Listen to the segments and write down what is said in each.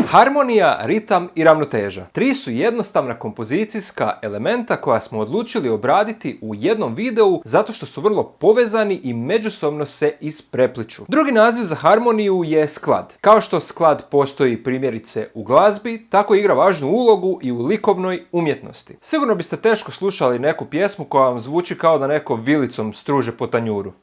Harmonija, ritam i ravnoteža. Tri su jednostavna kompozicijska elementa koja smo odlučili obraditi u jednom videu zato što su vrlo povezani i međusobno se isprepliču. Drugi naziv za harmoniju je sklad. Kao što sklad postoji primjerice u glazbi, tako igra važnu ulogu i u likovnoj umjetnosti. Sigurno biste teško slušali neku pjesmu koja vam zvuči kao da neko vilicom struže po tanjuru.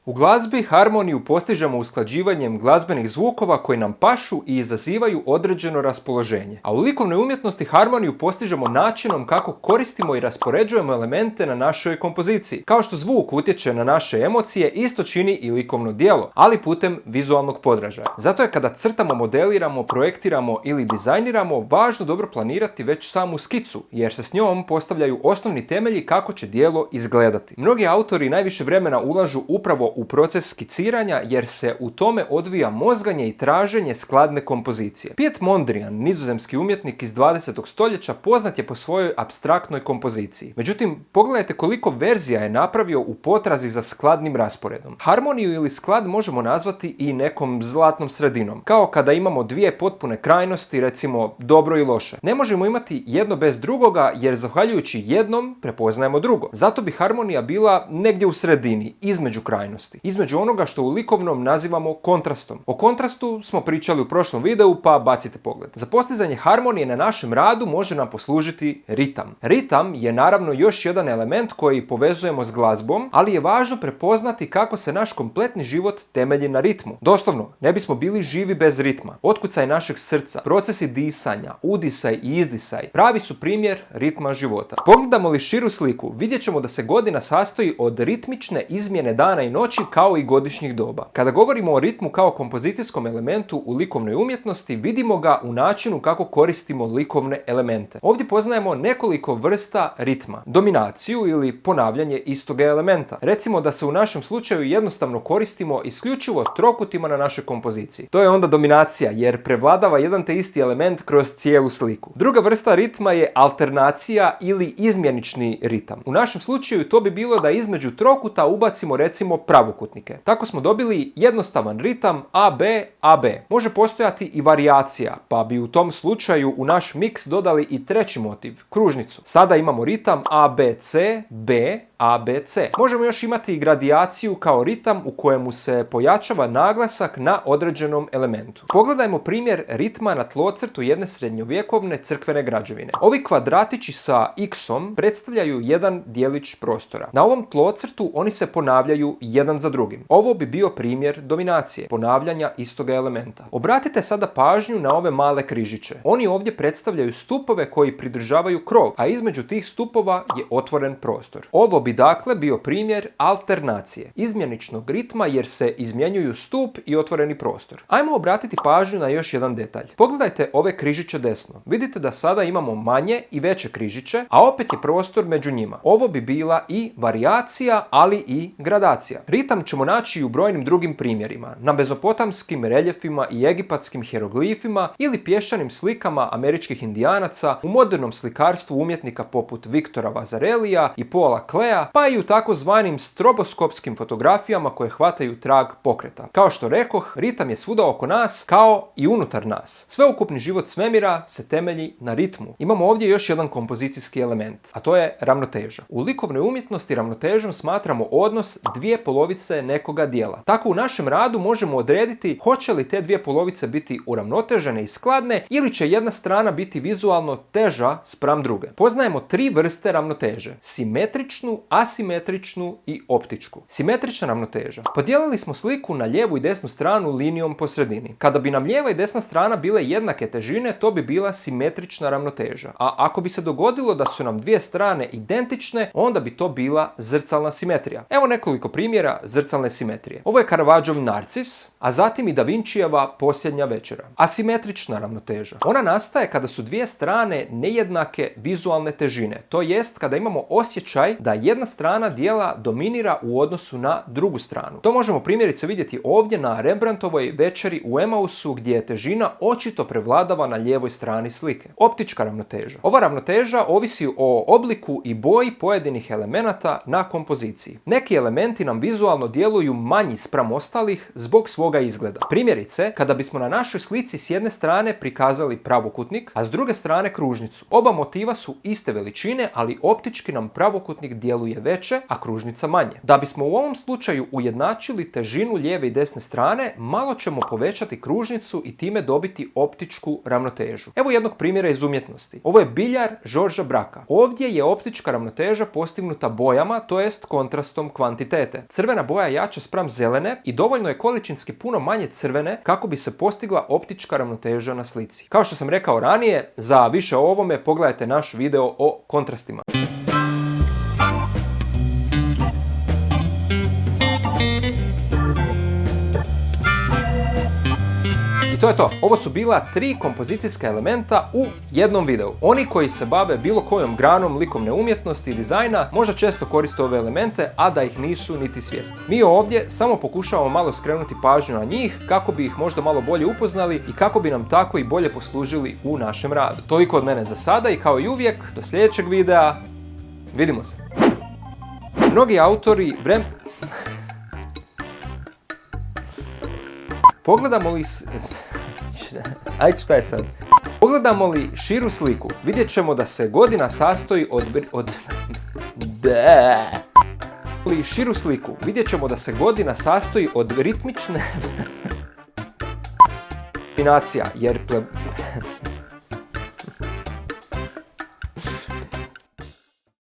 U glazbi harmoniju postižemo usklađivanjem glazbenih zvukova koji nam pašu i izazivaju određeno raspoloženje. A u likovnoj umjetnosti harmoniju postižemo načinom kako koristimo i raspoređujemo elemente na našoj kompoziciji. Kao što zvuk utječe na naše emocije, isto čini i likovno djelo, ali putem vizualnog podražaja. Zato je kada crtamo, modeliramo, projektiramo ili dizajniramo, važno dobro planirati već samu skicu, jer se s njom postavljaju osnovni temelji kako će djelo izgledati. Mnogi autori najviše vremena ulažu upravo u proces skiciranja jer se u tome odvija mozganje i traženje skladne kompozicije. Piet Mondrian, nizozemski umjetnik iz 20. stoljeća, poznat je po svojoj apstraktnoj kompoziciji. Međutim, pogledajte koliko verzija je napravio u potrazi za skladnim rasporedom. Harmoniju ili sklad možemo nazvati i nekom zlatnom sredinom, kao kada imamo dvije potpune krajnosti, recimo dobro i loše. Ne možemo imati jedno bez drugoga jer zahvaljujući jednom prepoznajemo drugo. Zato bi harmonija bila negdje u sredini, između krajnosti. Između onoga što u likovnom nazivamo kontrastom. O kontrastu smo pričali u prošlom videu, pa bacite pogled. Za postizanje harmonije na našem radu može nam poslužiti ritam. Ritam je naravno još jedan element koji povezujemo s glazbom, ali je važno prepoznati kako se naš kompletni život temelji na ritmu. Doslovno, ne bismo bili živi bez ritma. Otkucaj našeg srca, procesi disanja, udisaj i izdisaj pravi su primjer ritma života. Pogledamo li širu sliku, vidjet ćemo da se godina sastoji od ritmične izmjene dana i noći kao i godišnjih doba. Kada govorimo o ritmu kao kompozicijskom elementu u likovnoj umjetnosti, vidimo ga u načinu kako koristimo likovne elemente. Ovdje poznajemo nekoliko vrsta ritma. Dominaciju ili ponavljanje istog elementa. Recimo da se u našem slučaju jednostavno koristimo isključivo trokutima na našoj kompoziciji. To je onda dominacija jer prevladava jedan te isti element kroz cijelu sliku. Druga vrsta ritma je alternacija ili izmjenični ritam. U našem slučaju to bi bilo da između trokuta ubacimo recimo pravokutnike. Tako smo dobili jednostavan ritam AB, AB. Može postojati i varijacija, pa bi u tom slučaju u naš miks dodali i treći motiv, kružnicu. Sada imamo ritam ABC, B, ABC. Možemo još imati i gradijaciju kao ritam u kojemu se pojačava naglasak na određenom elementu. Pogledajmo primjer ritma na tlocrtu jedne srednjovjekovne crkvene građevine. Ovi kvadratići sa x-om predstavljaju jedan dijelić prostora. Na ovom tlocrtu oni se ponavljaju jedan za drugim. Ovo bi bio primjer dominacije, ponavljanja istoga elementa. Obratite sada pažnju na ove male križiće. Oni ovdje predstavljaju stupove koji pridržavaju krov, a između tih stupova je otvoren prostor. Ovo bi dakle bio primjer alternacije, izmjeničnog ritma jer se izmjenjuju stup i otvoreni prostor. Ajmo obratiti pažnju na još jedan detalj. Pogledajte ove križiće desno. Vidite da sada imamo manje i veće križiće, a opet je prostor među njima. Ovo bi bila i varijacija, ali i gradacija. Ritam ćemo naći i u brojnim drugim primjerima, na mezopotamskim reljefima i egipatskim hieroglifima ili pješanim slikama američkih indijanaca, u modernom slikarstvu umjetnika poput Viktora Vazarelija i Paula Klea, pa i u takozvanim stroboskopskim fotografijama koje hvataju trag pokreta. Kao što rekoh, ritam je svuda oko nas, kao i unutar nas. Sveukupni život svemira se temelji na ritmu. Imamo ovdje još jedan kompozicijski element, a to je ravnoteža. U likovnoj umjetnosti ravnotežom smatramo odnos dvije polovice nekoga dijela. Tako u našem radu možemo odrediti hoće li te dvije polovice biti uravnotežene i skladne ili će jedna strana biti vizualno teža spram druge. Poznajemo tri vrste ravnoteže: simetričnu, asimetričnu i optičku. Simetrična ravnoteža. Podijelili smo sliku na lijevu i desnu stranu linijom po sredini. Kada bi nam lijeva i desna strana bile jednake težine, to bi bila simetrična ravnoteža. A ako bi se dogodilo da su nam dvije strane identične, onda bi to bila zrcalna simetrija. Evo nekoliko primjera zrcalne simetrije. Ovo je Caravaggio Narcis, a zatim i Da Vincijeva Posljednja večera. Asimetrična ravnoteža. Ona nastaje kada su dvije strane nejednake vizualne težine. To jest kada imamo osjećaj da jedna jedna strana dijela dominira u odnosu na drugu stranu. To možemo primjerice vidjeti ovdje na Rembrandtovoj večeri u Emausu gdje težina očito prevladava na lijevoj strani slike. Optička ravnoteža. Ova ravnoteža ovisi o obliku i boji pojedinih elemenata na kompoziciji. Neki elementi nam vizualno djeluju manji spram ostalih zbog svoga izgleda. Primjerice, kada bismo na našoj slici s jedne strane prikazali pravokutnik, a s druge strane kružnicu. Oba motiva su iste veličine, ali optički nam pravokutnik djeluje veće, a kružnica manje. Da bismo u ovom slučaju ujednačili težinu lijeve i desne strane, malo ćemo povećati kružnicu i time dobiti optičku ravnotežu. Evo jednog primjera iz umjetnosti. Ovo je biljar Georgesa Bracka. Ovdje je optička ravnoteža postignuta bojama, to jest kontrastom kvantitete. Crvena boja je jača spram zelene i dovoljno je količinski puno manje crvene kako bi se postigla optička ravnoteža na slici. Kao što sam rekao ranije, za više o ovome pogledajte naš video o kontrastima. To je to. Ovo su bila 3 kompozicijska elementa u jednom videu. Oni koji se bave bilo kojom granom likovne umjetnosti i dizajna možda često koriste ove elemente, a da ih nisu niti svjesni. Mi ovdje samo pokušavamo malo skrenuti pažnju na njih kako bi ih možda malo bolje upoznali i kako bi nam tako i bolje poslužili u našem radu. Toliko od mene za sada i kao i uvijek, do sljedećeg videa. Vidimo se. Mnogi autori Pogledamo li širu sliku, vidjet ćemo da se godina sastoji od ritmične kombinacija, jer